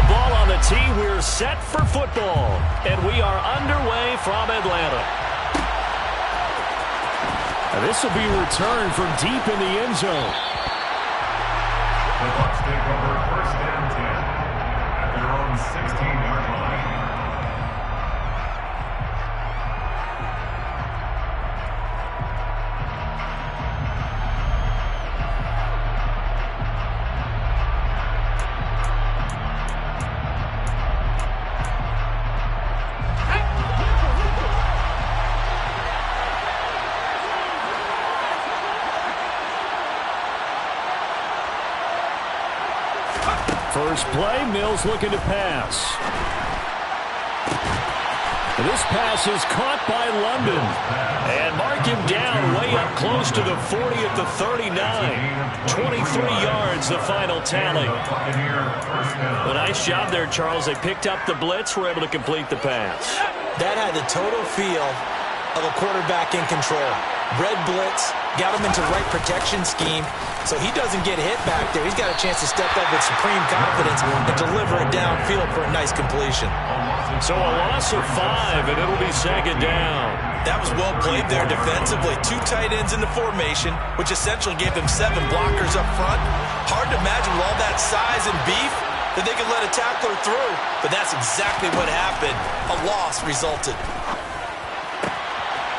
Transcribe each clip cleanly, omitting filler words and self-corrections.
ball on the tee. We're set for football. And we are underway from Atlanta. And this will be returned from deep in the end zone. The Bucs take over 1st and 10 at their own 16-yard line. First play, Mills looking to pass. This pass is caught by London. And mark him down way up close to the 40 at the 39. 23 yards, the final tally. A nice job there, Charles. They picked up the blitz, were able to complete the pass. That had the total feel of a quarterback in control. Red blitz, got him into right protection scheme, so he doesn't get hit back there. He's got a chance to step up with supreme confidence and deliver it downfield for a nice completion. So a loss of 5, and it'll be second down. That was well played there defensively. 2 tight ends in the formation, which essentially gave them 7 blockers up front. Hard to imagine with all that size and beef that they could let a tackler through, but that's exactly what happened. A loss resulted.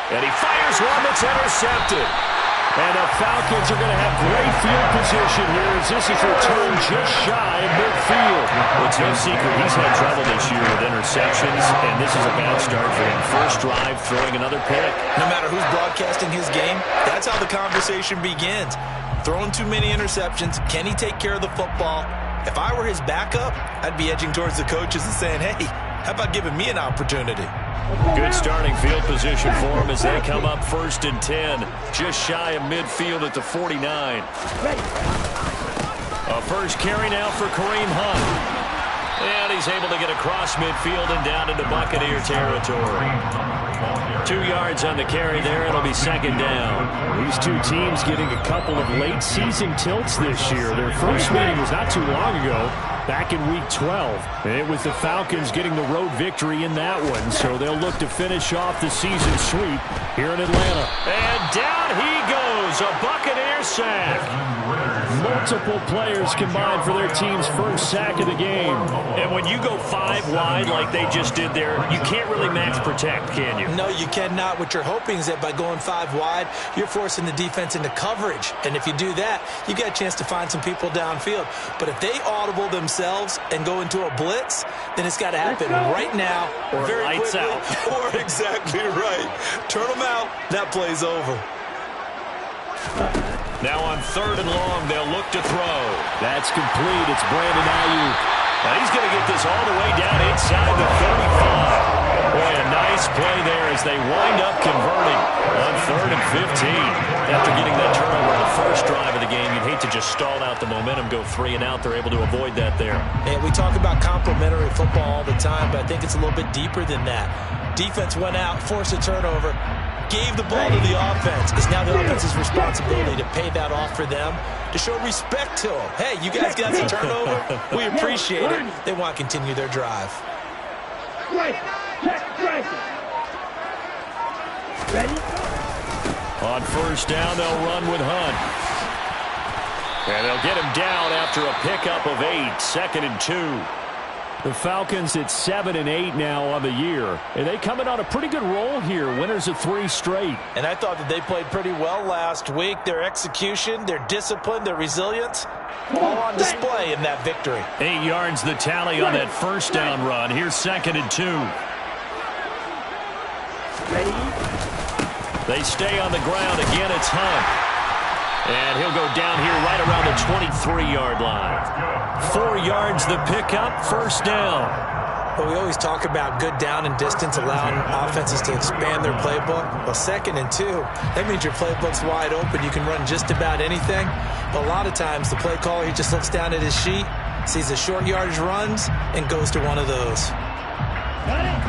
And he fires one that's intercepted. And the Falcons are going to have great field position here as this is returned just shy of midfield. Well, it's no secret he's had trouble this year with interceptions, and this is a bad start for him. First drive, throwing another pick. No matter who's broadcasting his game, that's how the conversation begins. Throwing too many interceptions, can he take care of the football? If I were his backup, I'd be edging towards the coaches and saying, hey, how about giving me an opportunity? Good starting field position for him as they come up 1st and 10. Just shy of midfield at the 49. A first carry now for Kareem Hunt. And he's able to get across midfield and down into Buccaneer territory. 2 yards on the carry there. It'll be second down. These two teams getting a couple of late season tilts this year. Their first meeting was not too long ago, back in week 12. And it was the Falcons getting the road victory in that one. So they'll look to finish off the season sweep here in Atlanta. And down he goes. A Buccaneer sack. Multiple players combined for their team's first sack of the game. And when you go 5 wide like they just did there, you can't really max protect, can you? No, you cannot. What you're hoping is that by going 5 wide, you're forcing the defense into coverage. And if you do that, you get a chance to find some people downfield. But if they audible themselves and go into a blitz, then it's got to happen right now, or very lights quickly, out. Or exactly right. Turn them out. That play's over. Now on 3rd and long, they'll look to throw. That's complete. It's Brandon Ayuk. Now he's going to get this all the way down inside the 35. Boy, a nice play there as they wind up converting on 3rd and 15. After getting that turnover on the first drive of the game, you'd hate to just stall out the momentum, go 3 and out. They're able to avoid that there. And we talk about complementary football all the time, but I think it's a little bit deeper than that. Defense went out, forced a turnover, gave the ball to the offense. It's now the offense's responsibility to pay that off for them, to show respect to them. Hey, you guys got the turnover. We appreciate it. They want to continue their drive. On 1st down, they'll run with Hunt. And they'll get him down after a pickup of 8, 2nd and 2. The Falcons at 7 and 8 now on the year. And they coming on a pretty good roll here. Winners of 3 straight. And I thought that they played pretty well last week. Their execution, their discipline, their resilience, all on display in that victory. 8 yards the tally on that 1st down run. Here's 2nd and 2. They stay on the ground. Again, it's Hunt. And he'll go down here right around the 23-yard line. 4 yards the pickup, 1st down. Well, we always talk about good down and distance, allowing offenses to expand their playbook. Well, 2nd and 2, that means your playbook's wide open. You can run just about anything. But a lot of times, the play caller, he just looks down at his sheet, sees the short yardage runs, and goes to one of those. Got it.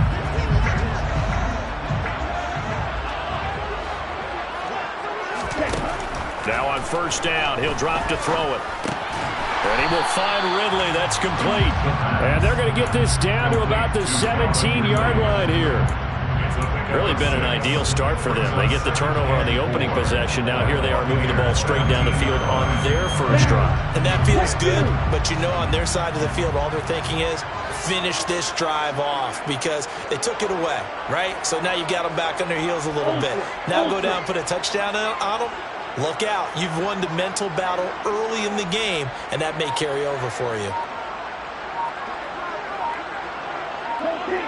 Now on 1st down, he'll drop to throw it. And he will find Ridley. That's complete. And they're going to get this down to about the 17-yard line here. Really been an ideal start for them. They get the turnover on the opening possession. Now here they are moving the ball straight down the field on their first drive. And that feels good, but you know on their side of the field, all they're thinking is finish this drive off because they took it away, right? So now you've got them back on their heels a little bit. Now go down and put a touchdown on them. Look out. You've won the mental battle early in the game, and that may carry over for you.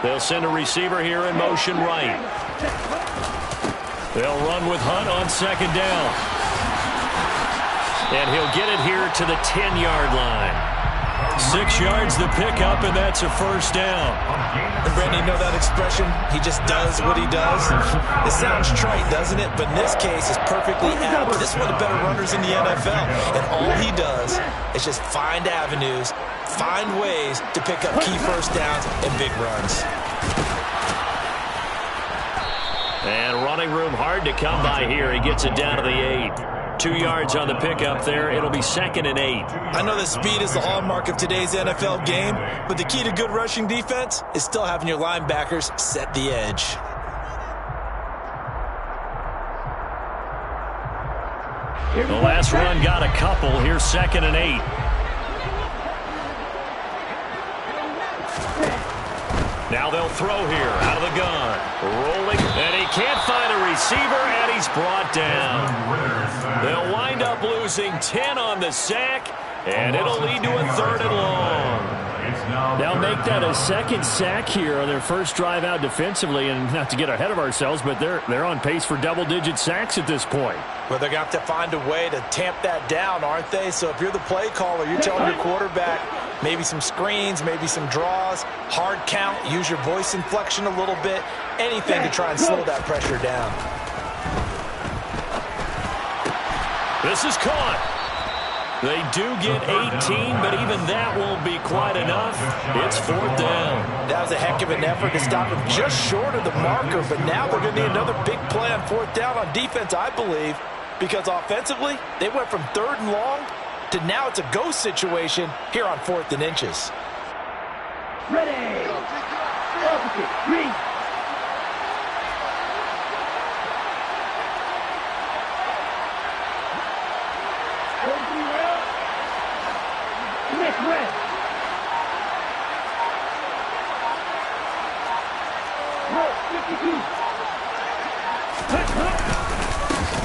They'll send a receiver here in motion right. They'll run with Hunt on second down. And he'll get it here to the 10-yard line. 6 yards the pickup, and that's a first down. And Brandon, you know that expression? He just does what he does. It sounds trite, doesn't it? But in this case, it's perfectly apt. This is one of the better runners in the NFL. And all he does is just find avenues, find ways to pick up key first downs and big runs. And running room hard to come by here. He gets it down to the 8. 2 yards on the pickup there. It'll be 2nd and 8. I know that speed is the hallmark of today's NFL game, but the key to good rushing defense is still having your linebackers set the edge. The last run got a couple. Here's 2nd and 8. Now they'll throw here out of the gun. Rolling, and he can't find a receiver, and he's brought down. They'll wind up losing 10 on the sack, and it'll lead to a 3rd and long. Now make that a second sack here on their first drive out defensively, and not to get ahead of ourselves, but they're on pace for double-digit sacks at this point. Well, they're going to have to find a way to tamp that down, aren't they? So if you're the play caller, you're telling your quarterback maybe some screens, maybe some draws, hard count, use your voice inflection a little bit, anything to try and slow that pressure down. This is caught. They do get 18, but even that won't be quite enough. It's 4th down. That was a heck of an effort to stop him just short of the marker, but now they're going to need another big play on 4th down on defense, I believe, because offensively, they went from 3rd and long to now it's a go situation here on 4th and inches. Ready. Opposite. Green.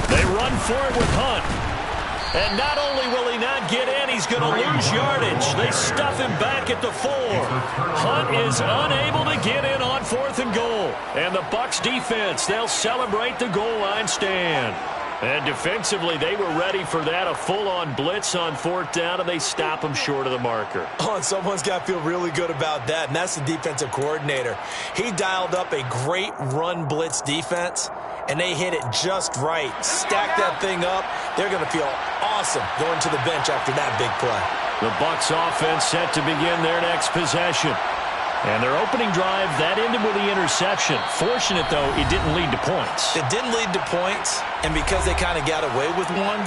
They run for it with Hunt. And not only will he not get in, he's going to lose yardage. They stuff him back at the 4. Hunt is unable to get in on 4th and goal. And the Bucs defense, they'll celebrate the goal line stand. And defensively, they were ready for that, a full-on blitz on 4th down, and they stop him short of the marker. Oh, and someone's got to feel really good about that, and that's the defensive coordinator. He dialed up a great run blitz defense, and they hit it just right. Stack that thing up. They're going to feel awesome going to the bench after that big play. The Bucs offense set to begin their next possession. And their opening drive, that ended with the interception. Fortunate, though, it didn't lead to points. It didn't lead to points, and because they kind of got away with one,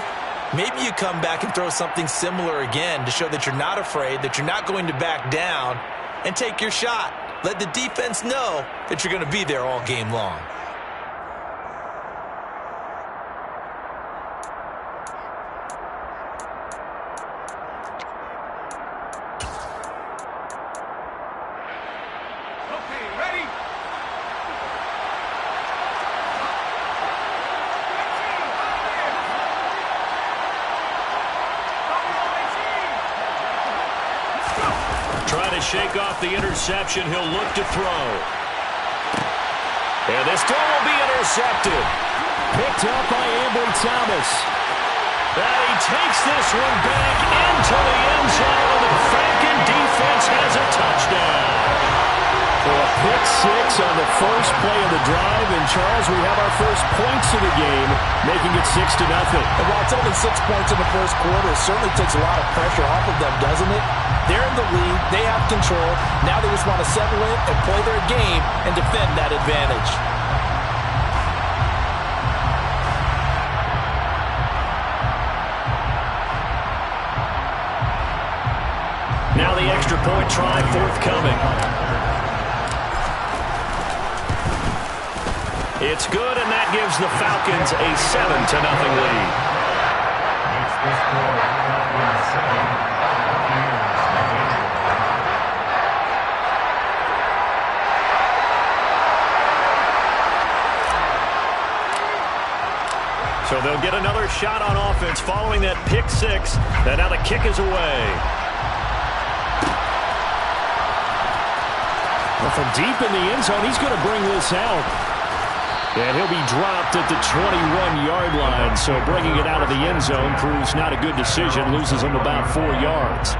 maybe you come back and throw something similar again to show that you're not afraid, that you're not going to back down, and take your shot. Let the defense know that you're going to be there all game long. Shake off the interception. He'll look to throw. And this throw will be intercepted. Picked up by Ambry Thomas. And he takes this one back into the end zone. The Franken defense has a touchdown. For a pick 6 on the first play of the drive. And, Charles, we have our first points of the game, making it 6-0. And while it's only 6 points in the first quarter, it certainly takes a lot of pressure off of them, doesn't it? They're in the lead. They have control. Now they just want to settle in and play their game and defend that advantage. extra point try forthcoming. It's good, and that gives the Falcons a 7-0 lead. Makes the score 7. So they'll get another shot on offense following that pick six. And now the kick is away. Well, from deep in the end zone, he's going to bring this out. And he'll be dropped at the 21-yard line. So bringing it out of the end zone proves not a good decision. Loses him about 4 yards.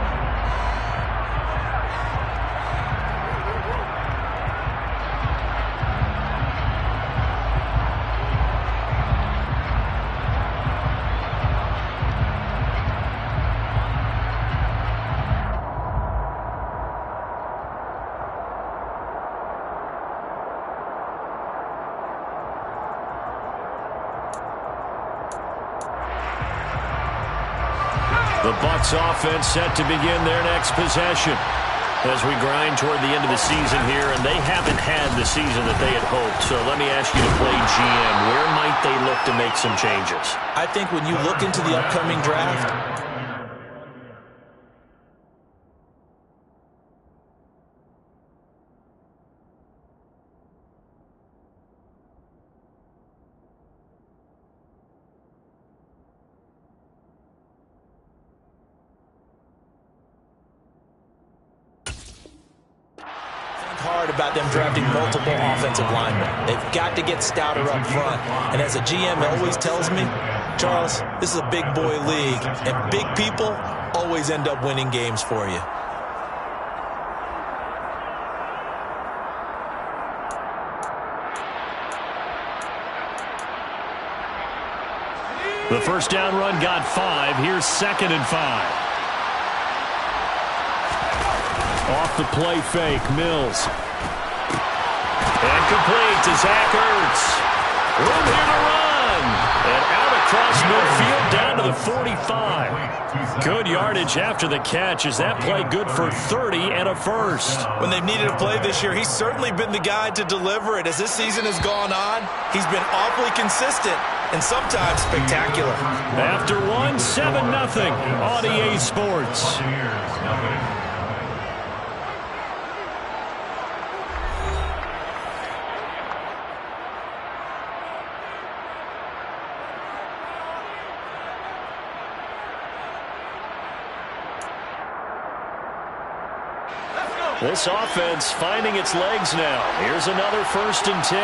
The Bucs offense set to begin their next possession as we grind toward the end of the season here, and they haven't had the season that they had hoped. So let me ask you to play GM. Where might they look to make some changes? I think when you look into the upcoming draft, hard about them drafting multiple offensive linemen. They've got to get stouter up front. And as a GM always tells me, Charles, this is a big boy league, and big people always end up winning games for you. The first down run got 5. Here's 2nd and 5. Off the play fake, Mills. And complete to Zach Ertz. Room here to run. And out across midfield down to the 45. Good yardage after the catch. Is that play good for 30 and a first? When they've needed a play this year, he's certainly been the guy to deliver it. As this season has gone on, he's been awfully consistent and sometimes spectacular. After 7-0 on EA Sports. This offense finding its legs now. Here's another 1st and 10.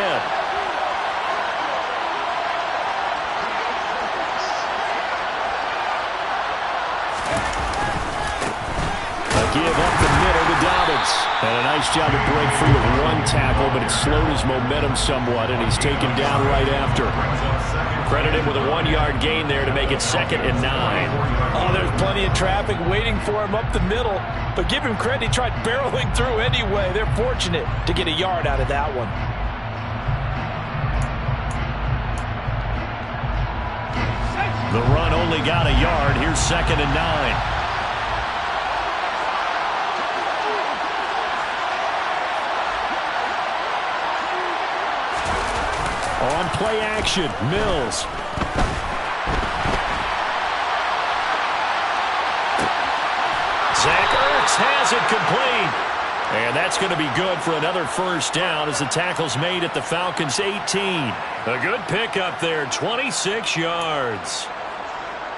A give up the middle to Dobbins. And a nice job to break free of 1 tackle, but it slowed his momentum somewhat, and he's taken down right after. Credit him with a 1-yard gain there to make it 2nd and 9. Oh, there's plenty of traffic waiting for him up the middle, but give him credit, he tried barreling through anyway. They're fortunate to get a yard out of that one. The run only got a yard. Here's 2nd and 9. On play action, Mills. Zach Ertz has it complete. And that's going to be good for another first down as the tackle's made at the Falcons' 18. A good pickup there, 26 yards.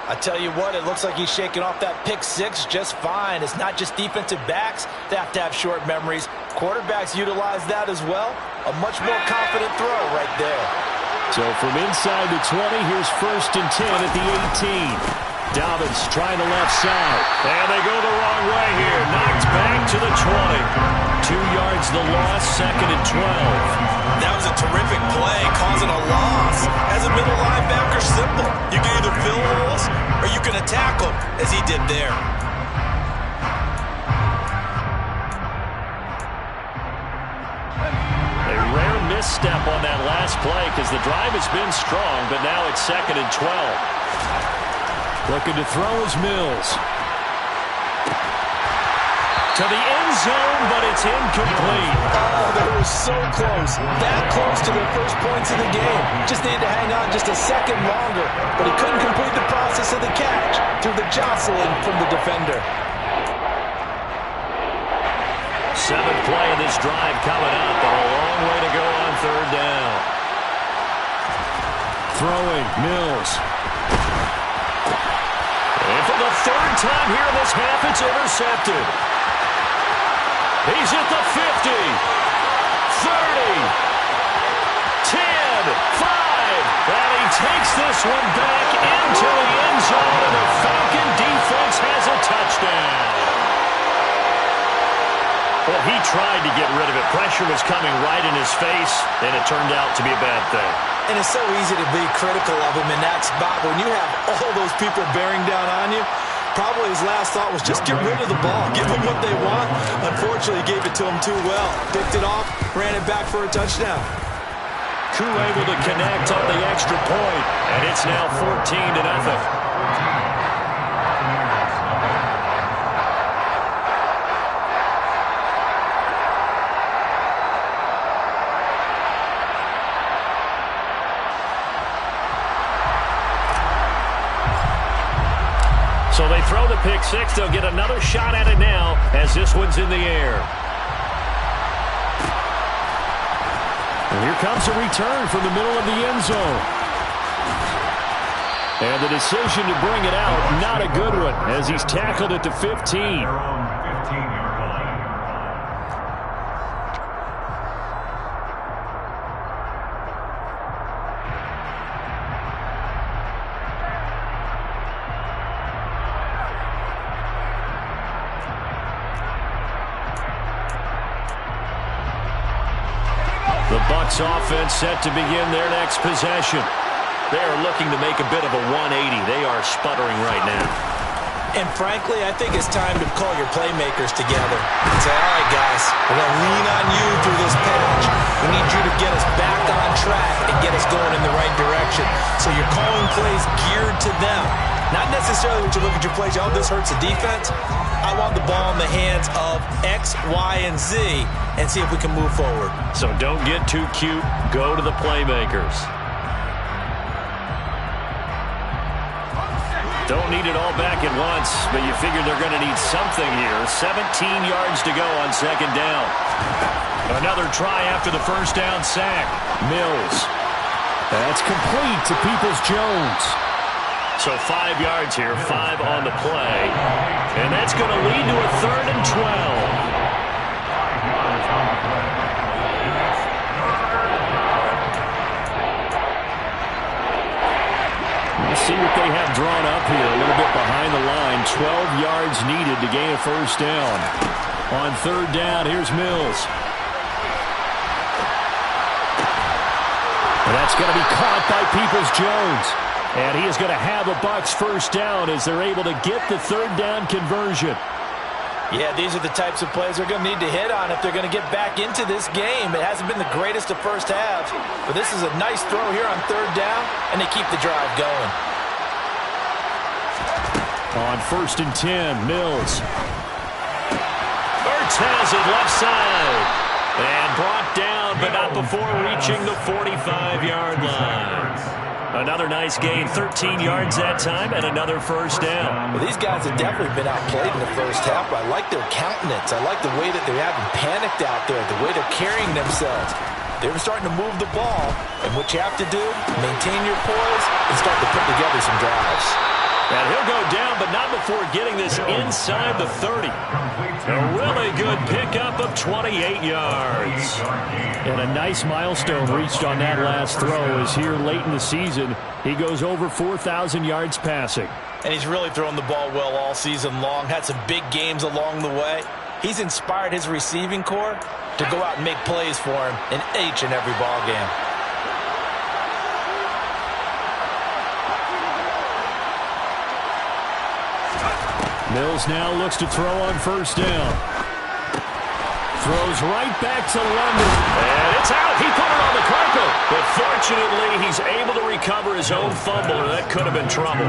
I tell you what, it looks like he's shaking off that pick six just fine. It's not just defensive backs that have to have short memories. Quarterbacks utilize that as well. A much more confident throw right there. So from inside the 20, here's 1st and 10 at the 18. Dobbins trying the left side. And they go the wrong way here. Knocked back to the 20. 2 yards the loss, 2nd and 12. That was a terrific play, causing a loss. As a middle linebacker, simple. You can either fill holes or you can attack them, as he did there. A rare misstep on that last play because the drive has been strong, but now it's 2nd and 12. Looking to throw is Mills. To to the end zone, but it's incomplete. Oh, they were so close. That close to their first points of the game. Just needed to hang on just a second longer, but he couldn't complete the process of the catch through the jostling from the defender. Seventh play of this drive coming up, but a long way to go on third down. Throwing, Mills. And for the third time here in this half, it's intercepted. He's at the 50, 30, 10, 5, and he takes this one back into the end zone, and the Falcon defense has a touchdown. Well, he tried to get rid of it. Pressure was coming right in his face, and it turned out to be a bad thing. And it's so easy to be critical of him in that spot. When you have all those people bearing down on you, probably his last thought was just get rid of the ball. Give them what they want. Unfortunately, he gave it to them too well. Picked it off, ran it back for a touchdown. Crew able to connect on the extra point, and it's now 14-0. So they throw the pick six. They'll get another shot at it now as this one's in the air. And here comes a return from the middle of the end zone. And the decision to bring it out, not a good one, as he's tackled at the 15. Their own 15-yard line. The Bucs offense set to begin their next possession. They are looking to make a bit of a 180. They are sputtering right now. And frankly, I think it's time to call your playmakers together and say, all right, guys, we're going to lean on you through this patch. We need you to get us back on track and get us going in the right direction. So you're calling plays geared to them. Not necessarily when you look at your plays, oh, this hurts the defense. I want the ball in the hands of X, Y, and Z and see if we can move forward. So don't get too cute. Go to the playmakers. Don't need it all back at once, but you figure they're going to need something here. 17 yards to go on second down. Another try after the first down sack. Mills. That's complete to Peoples-Jones. So 5 yards here, 5 on the play. And that's going to lead to a 3rd and 12. 5 yards on the play. Let's see what they have drawn up here. A little bit behind the line. 12 yards needed to gain a first down. On third down, here's Mills. And that's going to be caught by Peoples-Jones. And he is going to have a Bucs first down as they're able to get the third down conversion. Yeah, these are the types of plays they're going to need to hit on if they're going to get back into this game. It hasn't been the greatest of first halves, but this is a nice throw here on third down, and they keep the drive going. On 1st and 10, Mills. Ertz has it left side. And brought down, but not before reaching the 45-yard line. Another nice gain, 13 yards that time, and another first down. Well, these guys have definitely been outplayed in the first half, but I like their countenance. I like the way that they haven't panicked out there, the way they're carrying themselves. They're starting to move the ball, and what you have to do, maintain your poise and start to put together some drives. And he'll go down, but not before getting this inside the 30. A really good pickup of 28 yards. And a nice milestone reached on that last throw as here late in the season, he goes over 4,000 yards passing. And he's really thrown the ball well all season long, had some big games along the way. He's inspired his receiving corps to go out and make plays for him in each and every ball game. Mills now looks to throw on first down. Throws right back to London. And it's out. He put it on the carpet. But fortunately, he's able to recover his own fumble, or that could have been trouble.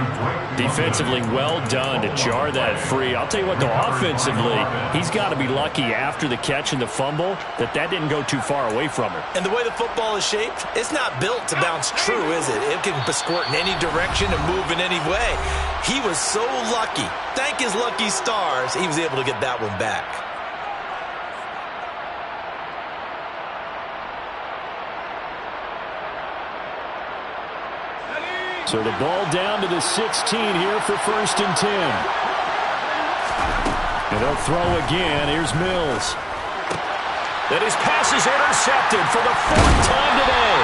Defensively, well done to jar that free. I'll tell you what, though, offensively, he's got to be lucky after the catch and the fumble that didn't go too far away from him. And the way the football is shaped, it's not built to bounce true, is it? It can squirt in any direction and move in any way. He was so lucky. Thank his lucky stars, he was able to get that one back. So the ball down to the 16 here for 1st and 10. And they'll throw again. Here's Mills. And his pass is intercepted for the 4th time today.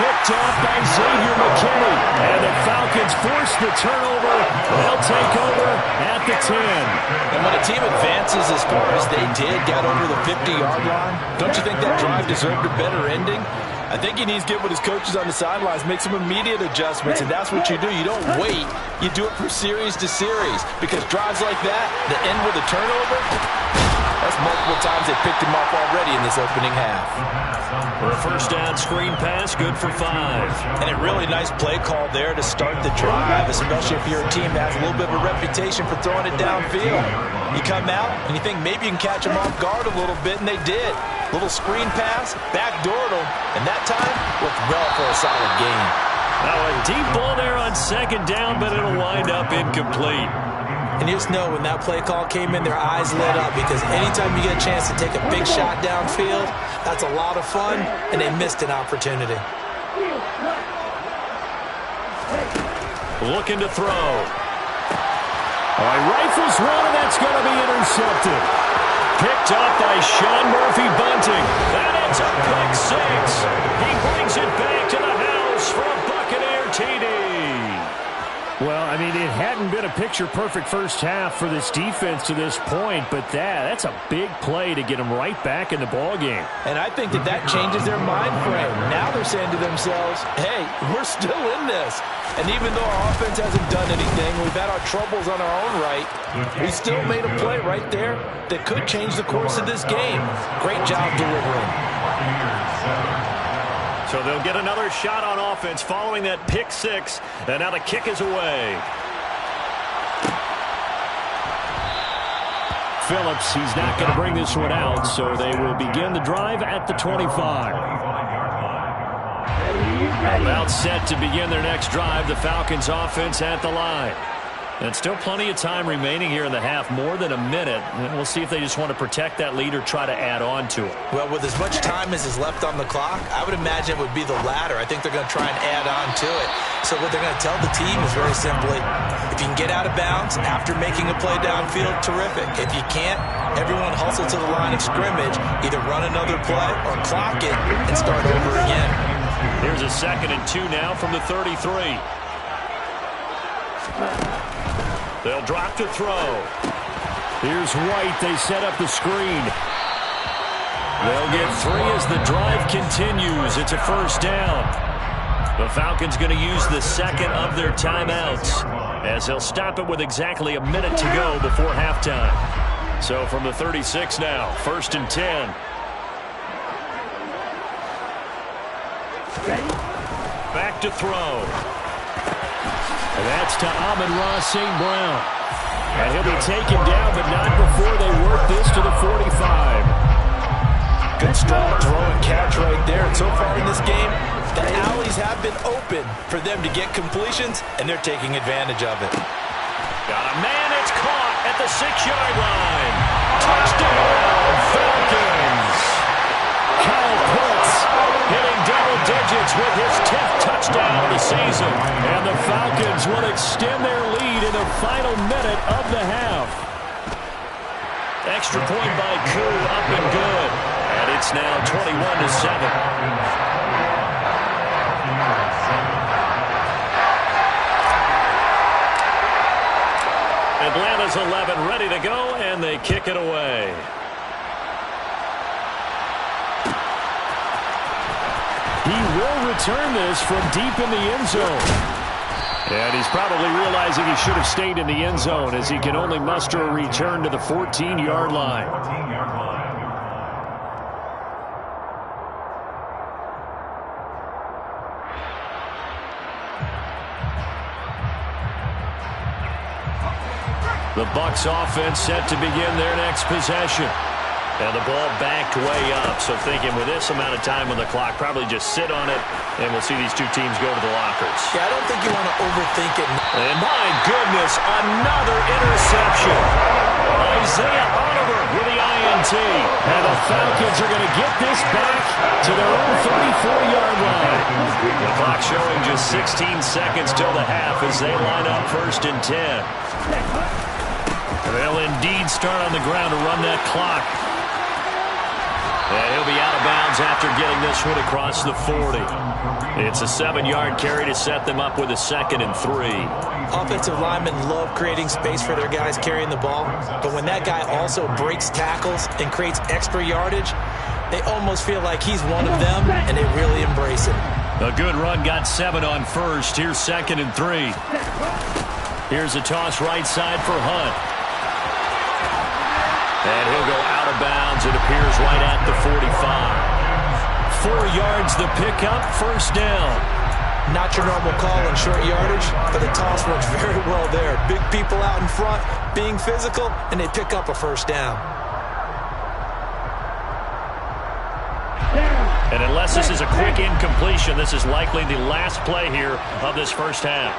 Picked off by Xavier McKinney. And the Falcons force the turnover. They'll take over at the 10. And when a team advances as far as they did, got over the 50-yard line, don't you think that drive deserved a better ending? I think he needs to get with his coaches on the sidelines, make some immediate adjustments, and that's what you do. You don't wait. You do it from series to series, because drives like that, that end with a turnover, that's multiple times they picked him off already in this opening half. For a 1st down screen pass, good for 5. And a really nice play call there to start the drive, especially if you're a team that has a little bit of a reputation for throwing it downfield. You come out and you think maybe you can catch them off guard a little bit, and they did. Little screen pass, backdoored them, and that time looked well for a solid gain. Now a deep ball there on 2nd down, but it'll wind up incomplete. And you just know when that play call came in, their eyes lit up, because anytime you get a chance to take a big shot downfield, that's a lot of fun, and they missed an opportunity. Looking to throw. He rifles one, and that's going to be intercepted. Picked up by Sean Murphy Bunting. That ends up pick 6. He brings it back to the house for a Buccaneer TD. Well, I mean, it hadn't been a picture-perfect first half for this defense to this point, but that's a big play to get them right back in the ballgame. And I think that changes their mind frame. Now they're saying to themselves, hey, we're still in this. And even though our offense hasn't done anything, we've had our troubles on our own right, we still made a play right there that could change the course of this game. Great job delivering. So they'll get another shot on offense following that pick 6, and now the kick is away. Phillips, he's not going to bring this one out, so they will begin the drive at the 25. About set to begin their next drive, the Falcons offense at the line. And still plenty of time remaining here in the half, more than a minute. And we'll see if they just want to protect that lead or try to add on to it. Well, with as much time as is left on the clock, I would imagine it would be the latter. I think they're going to try and add on to it. So what they're going to tell the team is very simply, if you can get out of bounds after making a play downfield, terrific. If you can't, everyone hustle to the line of scrimmage, either run another play or clock it and start over again. Here's a 2nd and 2 now from the 33. They'll drop to throw. Here's White. They set up the screen. They'll get 3 as the drive continues. It's a 1st down. The Falcons going to use the 2nd of their timeouts, as they'll stop it with exactly a minute to go before halftime. So from the 36 now, 1st and 10. Back to throw. And that's to Amon-Ra St. Brown. And he'll be taken down, but not before they work this to the 45. Good strong throw and catch right there. And so far in this game, the alleys have been open for them to get completions, and they're taking advantage of it. Got a man, it's caught at the 6-yard line. Touchdown, Falcons. Kyle Pitts hitting double digits with his 10th touchdown of the season. And the Falcons will extend their lead in the final minute of the half. Extra point by Koo, up and good. And it's now 21-7. Atlanta's 11 ready to go, and they kick it away. He will return this from deep in the end zone. And he's probably realizing he should have stayed in the end zone, as he can only muster a return to the 14-yard line. The Bucs offense set to begin their next possession. And the ball backed way up. So thinking with this amount of time on the clock, probably just sit on it, and we'll see these two teams go to the lockers. Yeah, I don't think you want to overthink it. And my goodness, another interception. Isaiah Oliver with the INT. And the Falcons are going to get this back to their own 34-yard line. The clock showing just 16 seconds till the half as they line up 1st and 10. They'll indeed start on the ground to run that clock. And he'll be out of bounds after getting this one across the 40. It's a 7-yard carry to set them up with a 2nd and 3. Offensive linemen love creating space for their guys carrying the ball, but when that guy also breaks tackles and creates extra yardage, they almost feel like he's one of them, and they really embrace it. A good run got 7 on 1st. Here's 2nd and 3. Here's a toss right side for Hunt. And he'll go out of bounds. It appears right at the 45. 4 yards the pickup, 1st down. Not your normal call in short yardage, but the toss works very well there. Big people out in front, being physical, and they pick up a 1st down. And unless this is a quick incompletion, this is likely the last play here of this 1st half.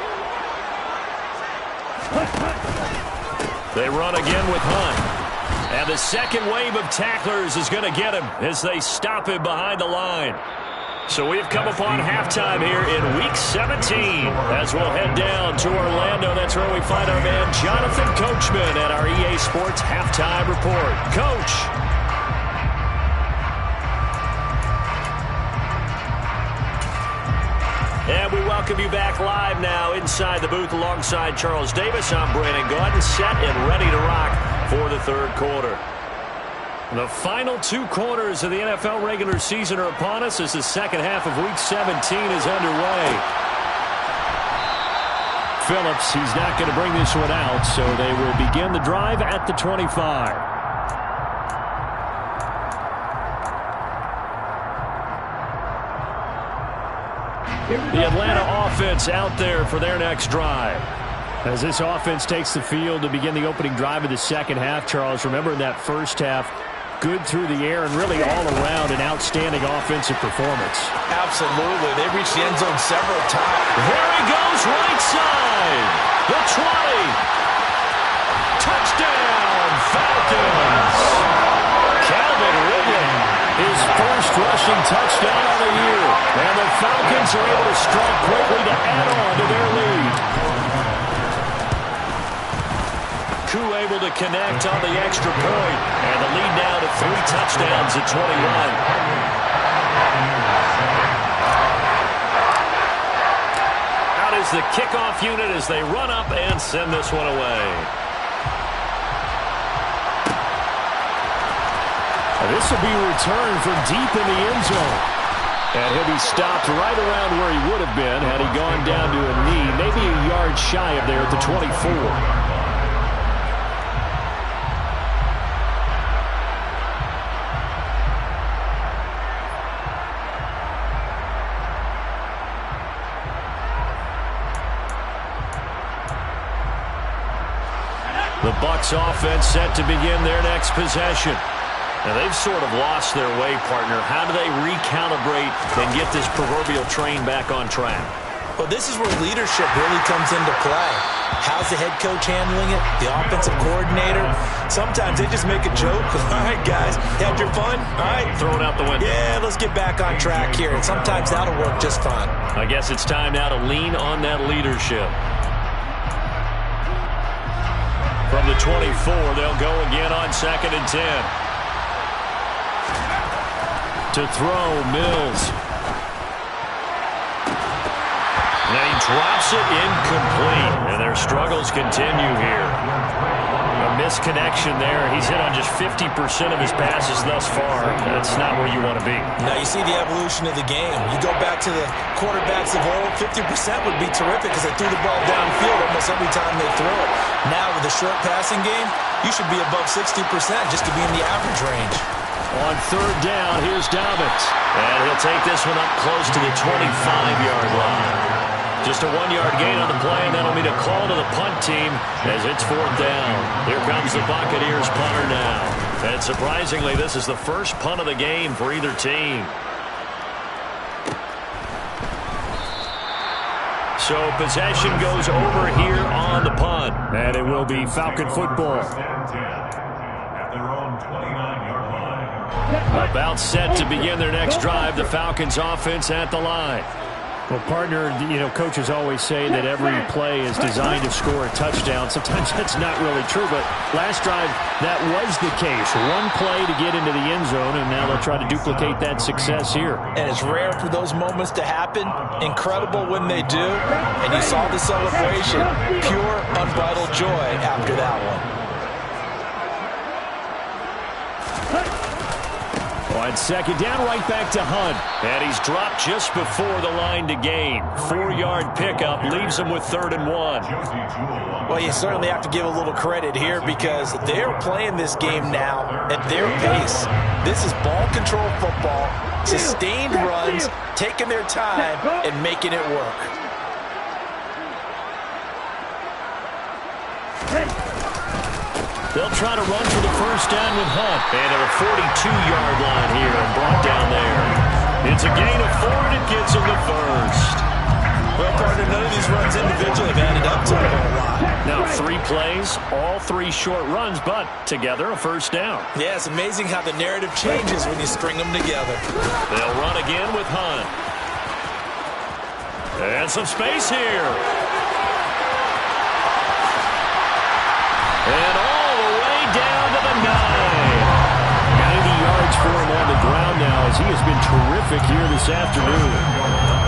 They run again with Hunt. And the second wave of tacklers is going to get him as they stop him behind the line. So we've come upon halftime here in Week 17 as we'll head down to Orlando. That's where we find our man Jonathan Coachman at our EA Sports Halftime Report. Coach. And we welcome you back live now inside the booth alongside Charles Davis. I'm Brandon Gaudin, set and ready to rock for the 3rd quarter. The final 2 quarters of the NFL regular season are upon us as the 2nd half of Week 17 is underway. Phillips, he's not going to bring this one out, so they will begin the drive at the 25. The Atlanta offense out there for their next drive. As this offense takes the field to begin the opening drive of the 2nd half, Charles, remember in that 1st half, good through the air and really all around an outstanding offensive performance. Absolutely. They reached the end zone several times. There he goes, right side. The 20. Touchdown, Falcons. Calvin Ridley. His first rushing touchdown of the year. And the Falcons are able to strike quickly to add on to their lead. Koo able to connect on the extra point. And the lead now to 3 touchdowns at 21. Out is the kickoff unit as they run up and send this one away. This will be returned from deep in the end zone. And he'll be stopped right around where he would have been had he gone down to a knee, maybe a yard shy of there at the 24. The Bucs offense set to begin their next possession. And they've sort of lost their way, partner. How do they recalibrate and get this proverbial train back on track? Well, this is where leadership really comes into play. How's the head coach handling it? The offensive coordinator? Sometimes they just make a joke. All right, guys, had your fun? All right. Throw it out the window. Yeah, let's get back on track here. And sometimes that'll work just fine. I guess it's time now to lean on that leadership. From the 24, they'll go again on 2nd and 10. To throw, Mills. And he drops it incomplete. And their struggles continue here. A misconnection there. He's hit on just 50% of his passes thus far. That's not where you want to be. Now you see the evolution of the game. You go back to the quarterbacks of old, 50% would be terrific because they threw the ball downfield almost every time they throw it. Now with the short passing game, you should be above 60% just to be in the average range. On 3rd down, here's Dobbins. And he'll take this one up close to the 25-yard line. Just a 1-yard gain on the play, and that'll mean a call to the punt team as it's 4th down. Here comes the Buccaneers punter now. And surprisingly, this is the first punt of the game for either team. So possession goes over here on the punt. And it will be Falcon football. At their own 29-yard line. About set to begin their next drive, the Falcons offense at the line. Well, partner, coaches always say that every play is designed to score a touchdown. Sometimes that's not really true, but last drive, that was the case. One play to get into the end zone, and now they'll try to duplicate that success here. And it's rare for those moments to happen. Incredible when they do. And you saw the celebration. Pure, unbridled joy after that one. On second down, right back to Hunt. And he's dropped just before the line to gain. 4-yard pickup leaves him with 3rd and 1. Well, you certainly have to give a little credit here because they're playing this game now at their pace. This is ball control football, sustained runs, taking their time, and making it work. They'll try to run for the first down with Hunt. And at a 42-yard line here and brought down there. It's a gain of 4, and it gets him the first. Well, partner, none of these runs individually have added up to a whole lot. Now 3 plays, all 3 short runs, but together a first down. Yeah, it's amazing how the narrative changes when you string them together. They'll run again with Hunt. And some space here. And all the way down to the 9. 90 yards for him on the ground now as he has been terrific here this afternoon.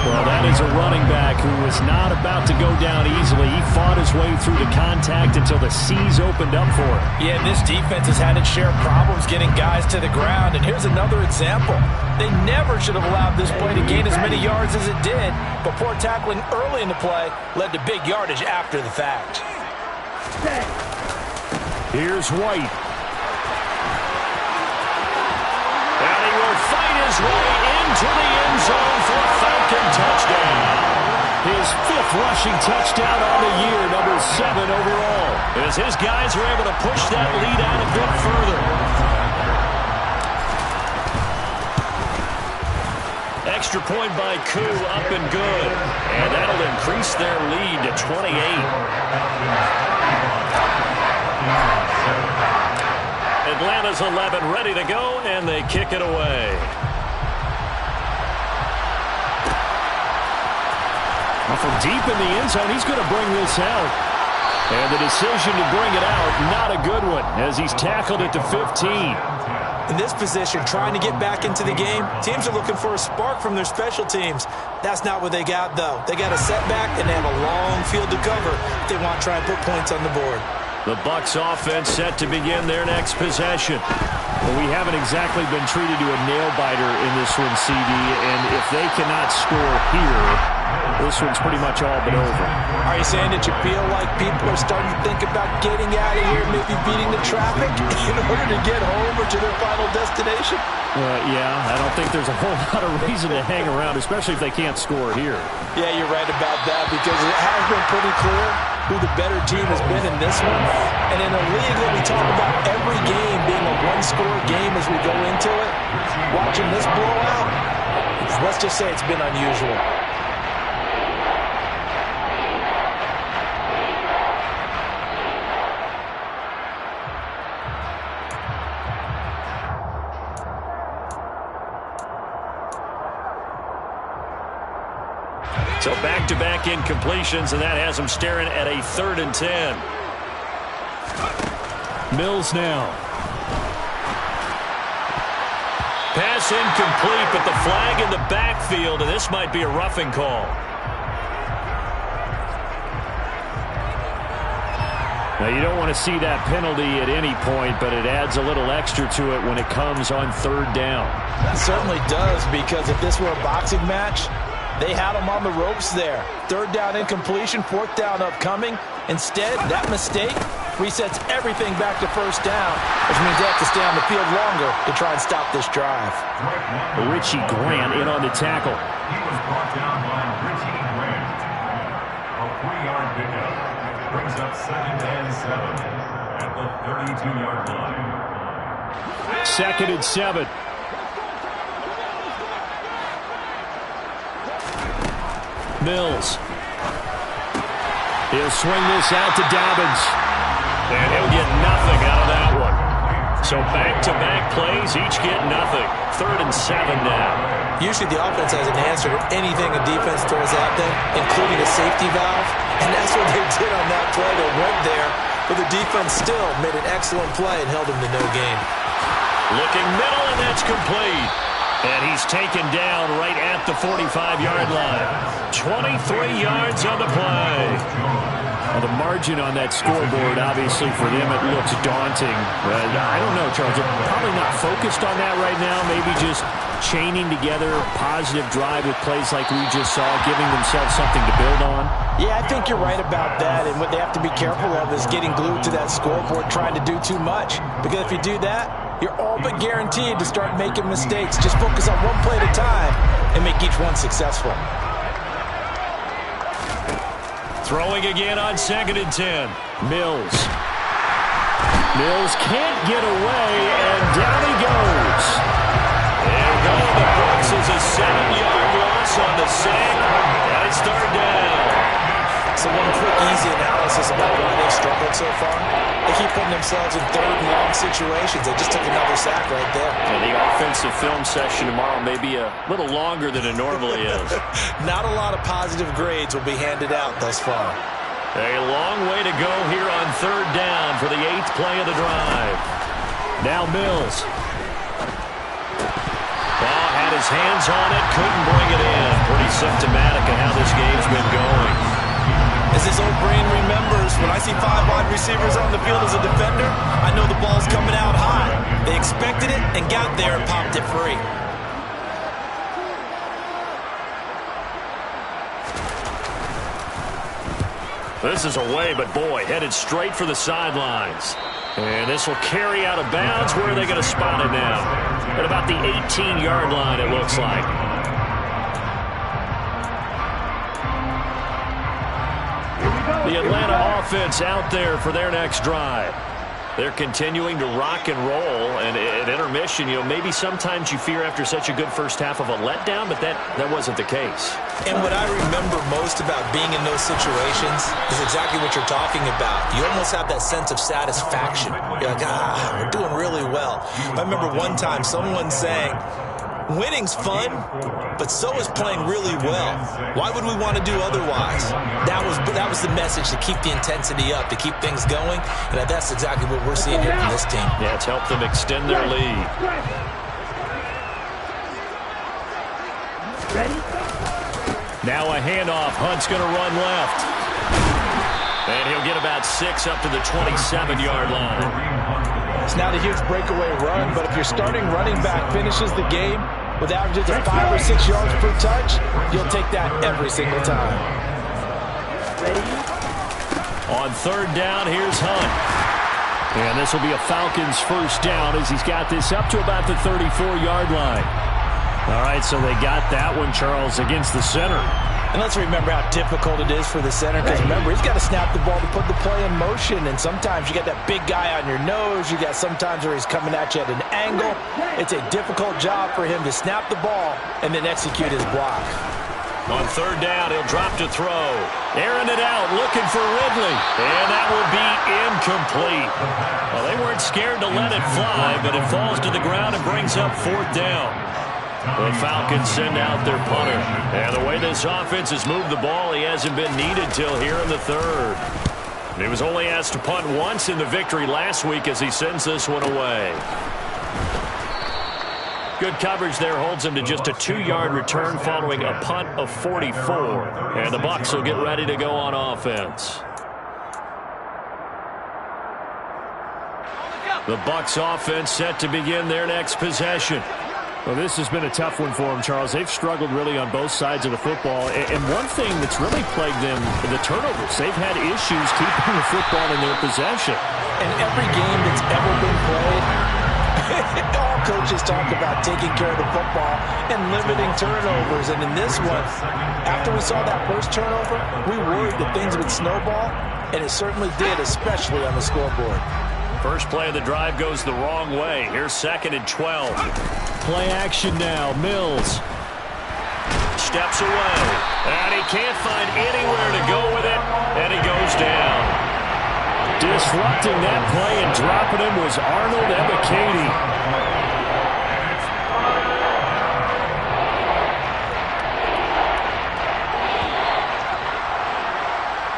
Well, that is a running back who was not about to go down easily. He fought his way through the contact until the seas opened up for him. Yeah, this defense has had its share of problems getting guys to the ground. And here's another example. They never should have allowed this play to gain as many yards as it did. But poor tackling early in the play led to big yardage after the fact. Here's White. And he will fight his way into the end zone for a Falcon touchdown. His 5th rushing touchdown on the year, number 7 overall. As his guys are able to push that lead out a bit further. Extra point by Koo, up and good. And that'll increase their lead to 28. Atlanta's 11 ready to go, and they kick it away. From deep in the end zone, he's going to bring this out. And the decision to bring it out, not a good one, as he's tackled at the 15. In this position, trying to get back into the game, teams are looking for a spark from their special teams. That's not what they got, though. They got a setback, and they have a long field to cover if they want to try and put points on the board. The Bucs offense set to begin their next possession. Well, we haven't exactly been treated to a nail-biter in this one, CD, and if they cannot score here, this one's pretty much all but over. Are you saying that you feel like people are starting to think about getting out of here, maybe beating the traffic in order to get home or to their final destination? Yeah, I don't think there's a whole lot of reason to hang around, especially if they can't score here. Yeah, you're right about that because it has been pretty clear who the better team has been in this one. And in a league that we talk about every game being a one-score game as we go into it, watching this blowout, let's just say it's been unusual. So back-to-back incompletions, and that has them staring at a 3rd and 10. Mills now. Pass incomplete, but the flag in the backfield, and this might be a roughing call. Now, you don't want to see that penalty at any point, but it adds a little extra to it when it comes on 3rd down. That certainly does, because if this were a boxing match, they had him on the ropes there. 3rd down incompletion, 4th down upcoming. Instead, that mistake resets everything back to 1st down, which means they have to stay on the field longer to try and stop this drive. Richie Grant in on the tackle. He was brought down by Richie Grant. 3-yard pickup. Brings up 2nd and 7 at the 32-yard line. 2nd and 7. Mills. He'll swing this out to Dobbins. And he'll get nothing out of that one. So back-to-back plays, each get nothing. 3rd and 7 now. Usually the offense has an answer to anything a defense throws at them, including a safety valve. And that's what they did on that play. They went there, but the defense still made an excellent play and held them to no gain. Looking middle, and that's complete. And he's taken down right at the 45-yard line. 23 yards on the play. Well, the margin on that scoreboard, obviously, for them, it looks daunting. I don't know, Charles. They're probably not focused on that right now. Maybe just chaining together a positive drive with plays like we just saw, giving themselves something to build on. Yeah, I think you're right about that. And what they have to be careful of is getting glued to that scoreboard, trying to do too much. Because if you do that, you're all but guaranteed to start making mistakes. Just focus on one play at a time and make each one successful. Throwing again on 2nd and 10. Mills. Mills can't get away, and down he goes. There go. The Bucs is a 7-yard loss on the sack. And it's 3rd down. So one quick, easy analysis about why they've struggled so far. They keep putting themselves in 3rd and long situations. They just took another sack right there. And the offensive film session tomorrow may be a little longer than it normally is. Not a lot of positive grades will be handed out thus far. A long way to go here on 3rd down for the 8th play of the drive. Now Mills. Ball had his hands on it, couldn't bring it in. Pretty symptomatic of how this game's been going. As his old brain remembers, when I see 5 wide receivers on the field as a defender, I know the ball's coming out high. They expected it and got there and popped it free. This is away, but boy, headed straight for the sidelines. And this will carry out of bounds. Where are they going to spot it now? At about the 18-yard line, it looks like. The Atlanta offense out there for their next drive. They're continuing to rock and roll, and at intermission, maybe sometimes you fear after such a good first half of a letdown, but that wasn't the case. And what I remember most about being in those situations is exactly what you're talking about. You almost have that sense of satisfaction. You're like, we're doing really well. I remember one time someone saying, winning's fun, but so is playing really well. Why would we want to do otherwise? That was the message, to keep the intensity up, to keep things going, and that's exactly what we're seeing here from this team. Yeah, it's helped them extend their lead. Ready? Now a handoff. Hunt's going to run left. And he'll get about 6 up to the 27-yard line. It's not a huge breakaway run, but if your starting running back finishes the game with averages of 5 or 6 yards per touch, you'll take that every single time. On 3rd down, here's Hunt. And this will be a Falcons first down as he's got this up to about the 34-yard line. All right, so they got that one, Charles, against the center. And let's remember how difficult it is for the center, because remember, he's got to snap the ball to put the play in motion, and sometimes you got that big guy on your nose. You got sometimes where he's coming at you at an angle. It's a difficult job for him to snap the ball and then execute his block. On 3rd down, he'll drop to throw. Airing it out, looking for Ridley. And that will be incomplete. Well, they weren't scared to let it fly, but it falls to the ground and brings up 4th down. The Falcons send out their punter. And the way this offense has moved the ball, he hasn't been needed till here in the 3rd. He was only asked to punt once in the victory last week as he sends this one away. Good coverage there holds him to just a 2-yard return following a punt of 44. And the Bucs will get ready to go on offense. The Bucs offense set to begin their next possession. Well, this has been a tough one for them, Charles. They've struggled really on both sides of the football. And one thing that's really plagued them, the turnovers. They've had issues keeping the football in their possession. And every game that's ever been played, all coaches coaches talk about taking care of the football and limiting turnovers. And in this one, after we saw that first turnover, we worried that things would snowball, and it certainly did, especially on the scoreboard. First play of the drive goes the wrong way. Here's 2nd and 12. Play action now. Mills. Steps away. And he can't find anywhere to go with it. And he goes down. Disrupting that play and dropping him was Arnold Ebiketie.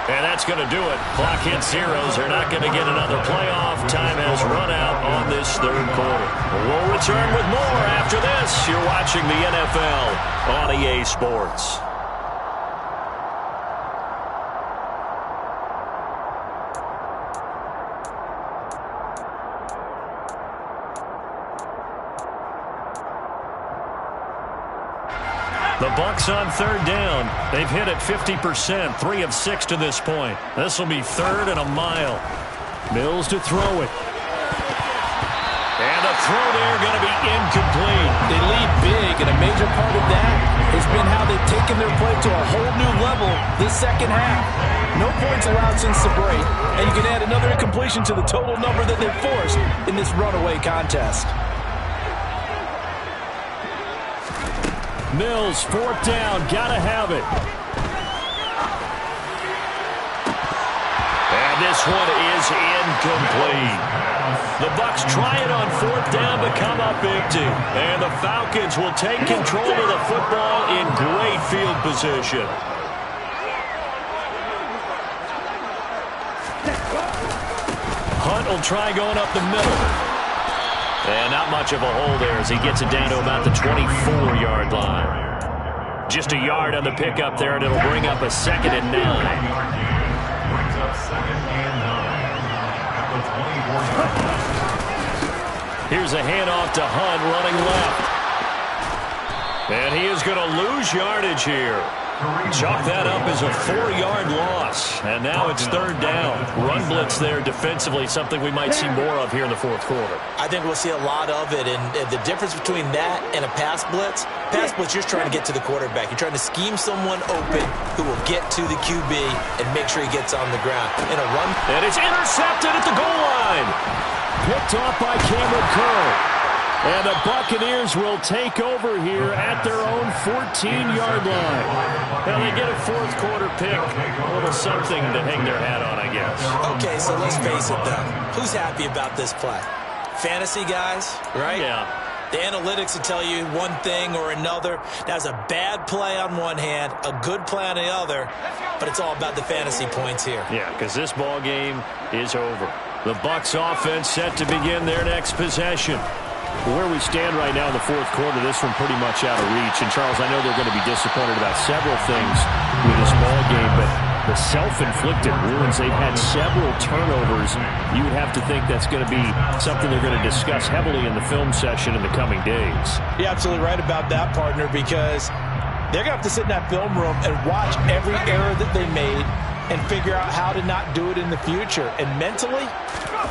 And that's going to do it. Clock hits zeros. They're not going to get another playoff. Time has run out on this third quarter. We'll return with more after this. You're watching the NFL on EA Sports. The Bucs on 3rd down. They've hit it 50%, 3 of 6 to this point. This will be 3rd and a mile. Mills to throw it. And the throw there going to be incomplete. They lead big, and a major part of that has been how they've taken their play to a whole new level this second half. No points allowed since the break, and you can add another incompletion to the total number that they've forced in this runaway contest. Mills, 4th down, gotta have it. And this one is incomplete. The Bucs try it on 4th down but come up empty. And the Falcons will take control of the football in great field position. Hunt will try going up the middle. And not much of a hole there as he gets it down to about the 24-yard line. Just a yard on the pickup there, and it'll bring up a 2nd and 9. Brings up 2nd and 9 at the 24-yard line. Here's a handoff to Hunt running left. And he is going to lose yardage here. Chalk that up as a 4-yard loss. And now it's 3rd down. Run blitz there defensively, something we might see more of here in the 4th quarter. I think we'll see a lot of it, and the difference between that and a pass blitz, you're trying to get to the quarterback. You're trying to scheme someone open who will get to the QB and make sure he gets on the ground. In a run. And it's intercepted at the goal line. Picked off by Cameron Curl. And the Buccaneers will take over here at their own 14-yard line. Now they get a 4th quarter pick. A little something to hang their hat on, I guess. Okay, so let's face it, though. Who's happy about this play? Fantasy guys, right? Yeah. The analytics will tell you one thing or another. That's a bad play on one hand, a good play on the other, but it's all about the fantasy points here. Yeah, because this ball game is over. The Bucs offense set to begin their next possession. Where we stand right now in the 4th quarter, this one pretty much out of reach. And, Charles, I know they're going to be disappointed about several things with this ball game, but the self-inflicted wounds, they've had several turnovers. You would have to think that's going to be something they're going to discuss heavily in the film session in the coming days. You're absolutely right about that, partner, because they're going to have to sit in that film room and watch every error that they made and figure out how to not do it in the future. And mentally,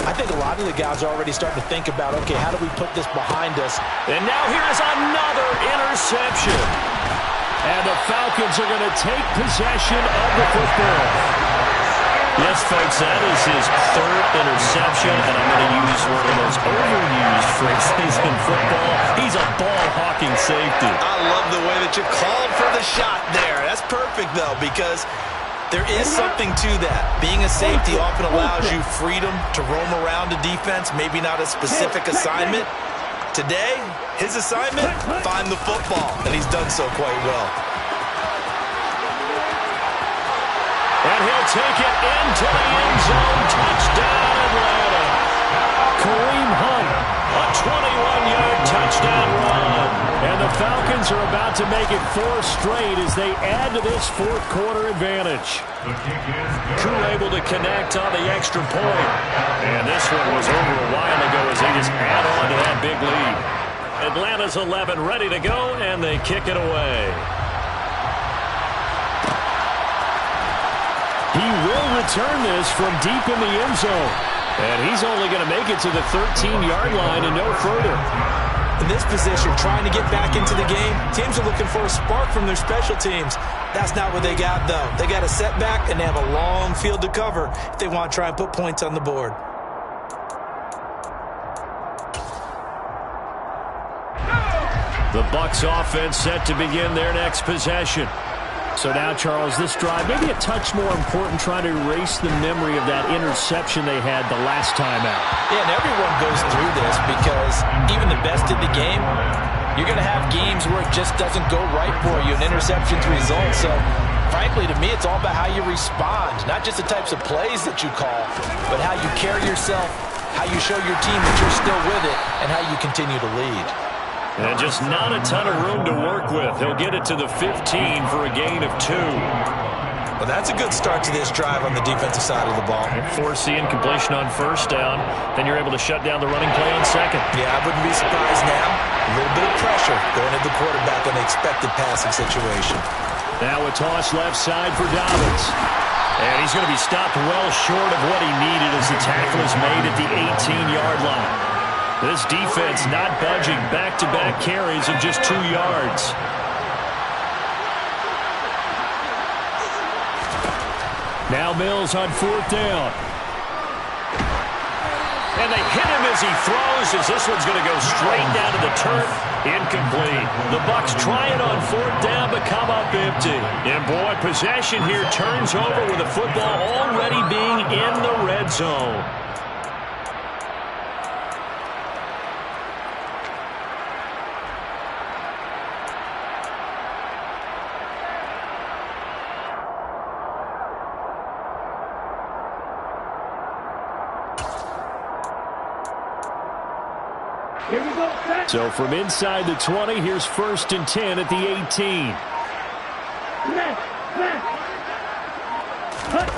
I think a lot of the guys are already starting to think about, okay, how do we put this behind us? And now here's another interception. And the Falcons are going to take possession of the football. Yes, folks, that is his 3rd interception, and I'm going to use one of the most overused phrases in football. He's a ball-hawking safety. I love the way that you called for the shot there. That's perfect, though, because there is something to that. Being a safety often allows you freedom to roam around a defense, maybe not a specific assignment. Today, his assignment, find the football, and he's done so quite well. And he'll take it into the end zone. Touchdown, Atlanta. Kareem Hunt, a 21-yard touchdown run. And the Falcons are about to make it 4 straight as they add to this 4th quarter advantage. Crew able to connect on the extra point. And this one was over a while ago as they just add on to that big lead. Atlanta's 11 ready to go, and they kick it away. He will return this from deep in the end zone. And he's only going to make it to the 13-yard line and no further. In this position, trying to get back into the game, teams are looking for a spark from their special teams. That's not what they got, though. They got a setback, and they have a long field to cover if they want to try and put points on the board. The Bucs offense set to begin their next possession. So now, Charles, this drive, maybe a touch more important, trying to erase the memory of that interception they had the last time out. Yeah, and everyone goes through this because even the best in the game, you're going to have games where it just doesn't go right for you, and interceptions result. So, frankly, to me, it's all about how you respond, not just the types of plays that you call, but how you carry yourself, how you show your team that you're still with it, and how you continue to lead. And just not a ton of room to work with. He'll get it to the 15 for a gain of 2. Well, that's a good start to this drive on the defensive side of the ball. Force the incompletion on first down. Then you're able to shut down the running play on second. Yeah, I wouldn't be surprised now. A little bit of pressure going at the quarterback on the expected passing situation. Now a toss left side for Dobbins. And he's going to be stopped well short of what he needed as the tackle is made at the 18-yard line. This defense not budging, back-to-back carries of just 2 yards. Now Mills on 4th down. And they hit him as he throws, as this one's going to go straight down to the turf. Incomplete. The Bucs try it on 4th down, but come up empty. And boy, possession here turns over with the football already being in the red zone. Here we go, set. So from inside the 20, here's 1st and 10 at the 18. Smash, smash. Cut.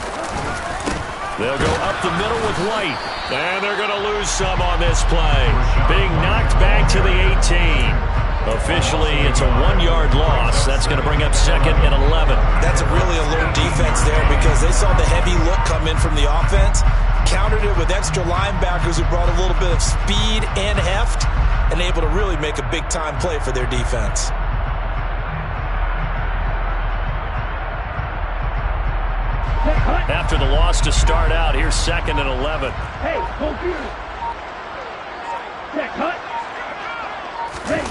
They'll go up the middle with White. And they're going to lose some on this play. Being knocked back to the 18. Officially, it's a 1-yard loss. That's going to bring up 2nd and 11. That's a really alert defense there because they saw the heavy look come in from the offense, countered it with extra linebackers who brought a little bit of speed and heft, and able to really make a big-time play for their defense. After the loss to start out, here's 2nd and 11. Hey, go here. Check, cut. Hey.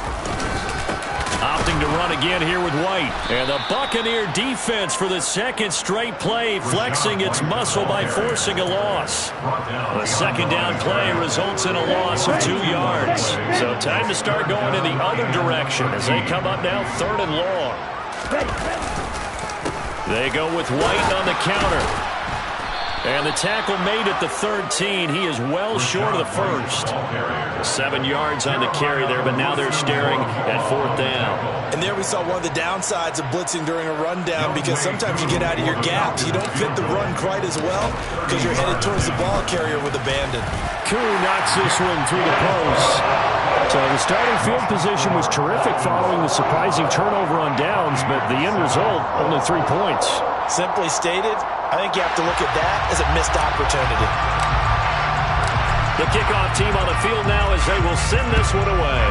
Opting to run again here with White. And the Buccaneer defense for the 2nd straight play, flexing its muscle by forcing a loss. The 2nd down play results in a loss of 2 yards. So time to start going in the other direction as they come up now 3rd and long. They go with White on the counter. And the tackle made at the 13. He is well short of the 1st. 7 yards on the carry there, but now they're staring at 4th down. And there we saw one of the downsides of blitzing during a rundown because sometimes you get out of your gaps. You don't fit the run quite as well because you're headed towards the ball carrier with abandon. Koo knocks this one through the post. So the starting field position was terrific following the surprising turnover on downs, but the end result, only 3 points. Simply stated, I think you have to look at that as a missed opportunity. The kickoff team on the field now as they will send this one away.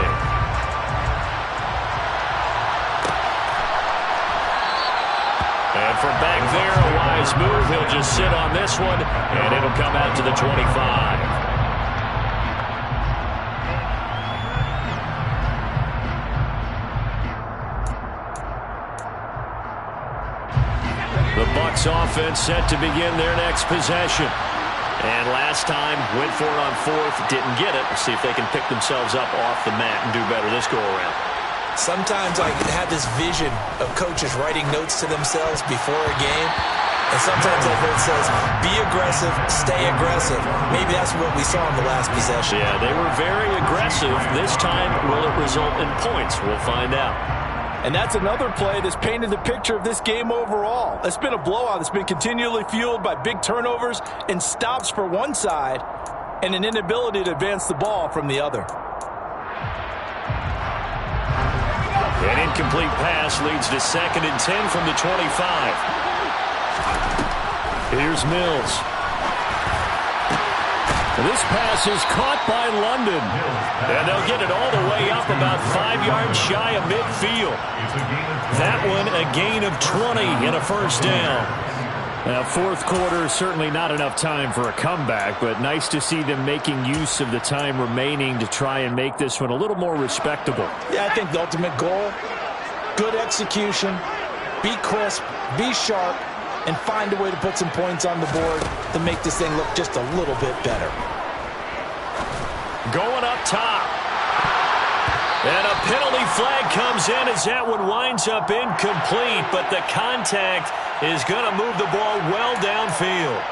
And from back there, a wise move. He'll just sit on this one, and it'll come out to the 25. The Bucs offense set to begin their next possession. And last time, went for it on 4th, didn't get it. We'll see if they can pick themselves up off the mat and do better this go-around. Sometimes I have this vision of coaches writing notes to themselves before a game. And sometimes that note says, be aggressive, stay aggressive. Maybe that's what we saw in the last possession. Yeah, they were very aggressive. This time, will it result in points? We'll find out. And that's another play that's painted the picture of this game overall. It's been a blowout that's been continually fueled by big turnovers and stops for one side and an inability to advance the ball from the other. An incomplete pass leads to 2nd and 10 from the 25. Here's Mills. This pass is caught by London. And they'll get it all the way up about 5 yards shy of midfield. That one a gain of 20 and a first down. Now, fourth quarter, certainly not enough time for a comeback, but nice to see them making use of the time remaining to try and make this one a little more respectable. Yeah, I think the ultimate goal, good execution, be crisp, be sharp, and find a way to put some points on the board to make this thing look just a little bit better. Going up top. And a penalty flag comes in as that one winds up incomplete, but the contact is going to move the ball well downfield.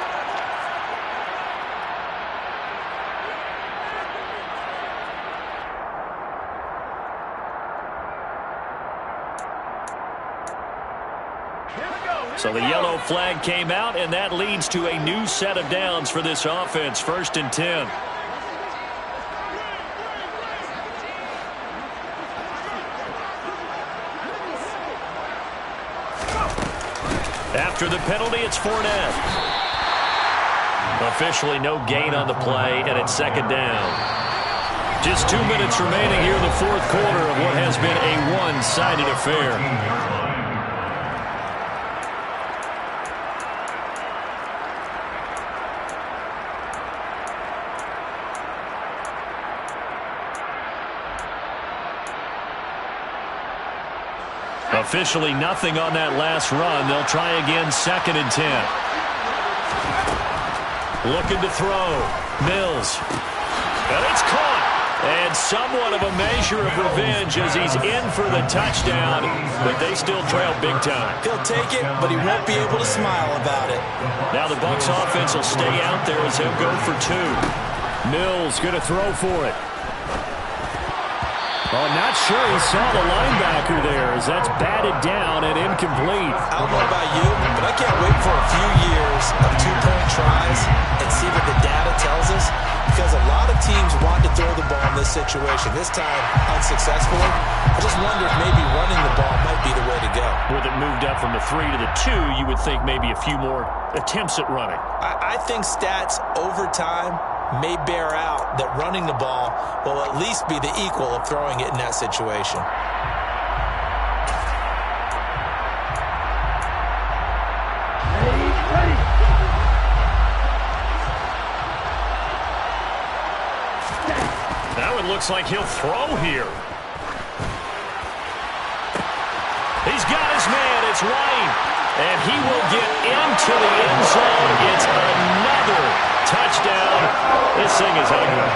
So the yellow flag came out, and that leads to a new set of downs for this offense. 1st and 10. After the penalty, it's Fournette. Officially no gain on the play, and it's 2nd down. Just 2 minutes remaining here in the fourth quarter of what has been a one-sided affair. Officially nothing on that last run. They'll try again, 2nd and 10. Looking to throw. Mills. And it's caught. And somewhat of a measure of revenge as he's in for the touchdown, but they still trail big time. He'll take it, but he won't be able to smile about it. Now the Bucs offense will stay out there as they'll go for 2. Mills going to throw for it. Oh, not sure he saw the linebacker there as that's batted down and incomplete. I don't know about you, but I can't wait for a few years of 2-point tries and see what the data tells us, because a lot of teams want to throw the ball in this situation. This time, unsuccessfully. I just wonder if maybe running the ball might be the way to go. With it moved up from the 3 to the 2, you would think maybe a few more attempts at running. I think stats over time may bear out that running the ball will at least be the equal of throwing it in that situation. Ready. Now it looks like he'll throw here. He's got his man. It's White. And he will get into the end zone. It's another touchdown. This thing is ugly.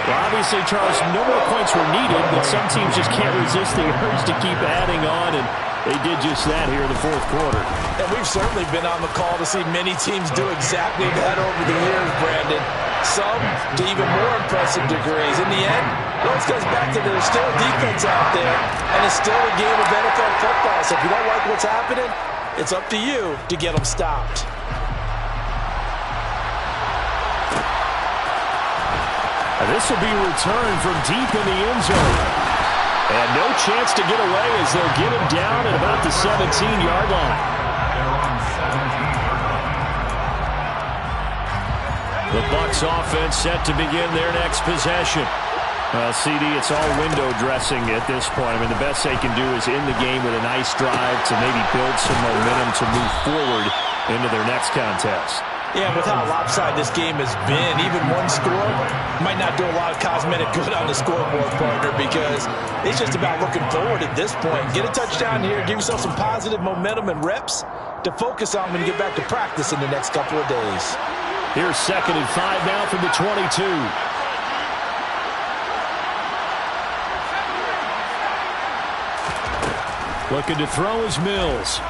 Well, obviously, Charles, no more points were needed, but some teams just can't resist the urge to keep adding on, and they did just that here in the fourth quarter. And we've certainly been on the call to see many teams do exactly that over the years, Brandon. Some to even more impressive degrees. In the end, it always goes back to there's still defense out there, and it's still a game of NFL football. So if you don't like what's happening, it's up to you to get them stopped. This will be returned from deep in the end zone. And no chance to get away as they'll get him down at about the 17-yard line. The Bucs offense set to begin their next possession. Well, CD, it's all window dressing at this point. I mean, the best they can do is end the game with a nice drive to maybe build some momentum to move forward into their next contest. Yeah, with how lopsided this game has been, even one score might not do a lot of cosmetic good on the scoreboard, partner, because it's just about looking forward at this point. Get a touchdown here, give yourself some positive momentum and reps to focus on when you get back to practice in the next couple of days. Here's 2nd and 5 now from the 22. Looking to throw is Mills.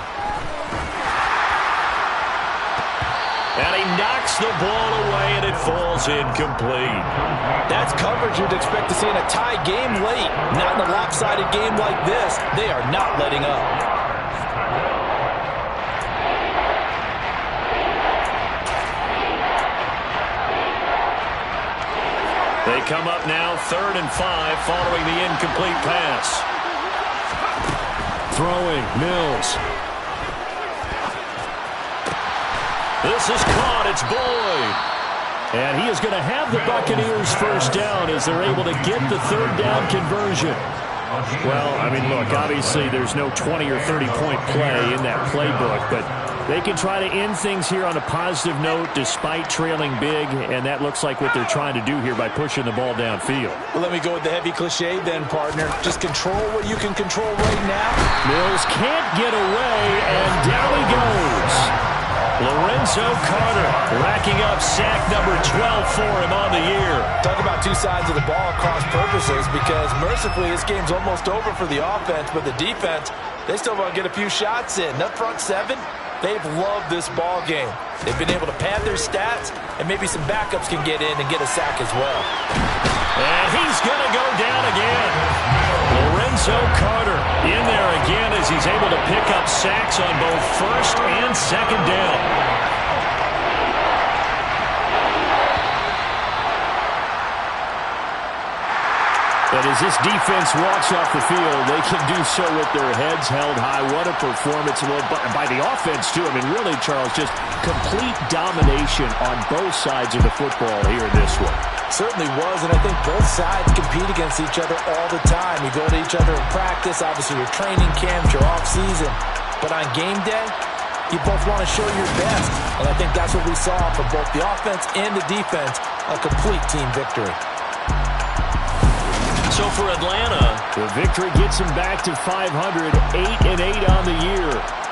And he knocks the ball away, and it falls incomplete. That's coverage you'd expect to see in a tie game late. Not in a lopsided game like this. They are not letting up. They come up now 3rd and 5 following the incomplete pass. Throwing, Mills. This is caught. It's Boyd. And he is going to have the Buccaneers first down as they're able to get the third down conversion. Well, I mean, look, obviously there's no 20 or 30-point play in that playbook, but they can try to end things here on a positive note despite trailing big, and that looks like what they're trying to do here by pushing the ball downfield. Well, let me go with the heavy cliche then, partner. Just control what you can control right now. Mills can't get away, and down he goes. Lorenzo Carter racking up sack number 12 for him on the year. Talk about two sides of the ball cross purposes, because mercifully this game's almost over for the offense, but the defense, they still want to get a few shots in. That front seven, they've loved this ball game. They've been able to pad their stats, and maybe some backups can get in and get a sack as well. And he's going to go down again. Lorenzo Carter in there again as he's able to pick up sacks on both first and second down. And as this defense walks off the field, they can do so with their heads held high. What a performance by the offense, too. I mean, really, Charles, just complete domination on both sides of the football here in this one. Certainly was, and I think both sides compete against each other all the time. You go to each other in practice, obviously your training camps, your off-season. But on game day, you both want to show your best. And I think that's what we saw from both the offense and the defense, a complete team victory. So for Atlanta, the victory gets them back to 500, 8-8 on the year.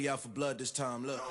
really out for blood this time. Look.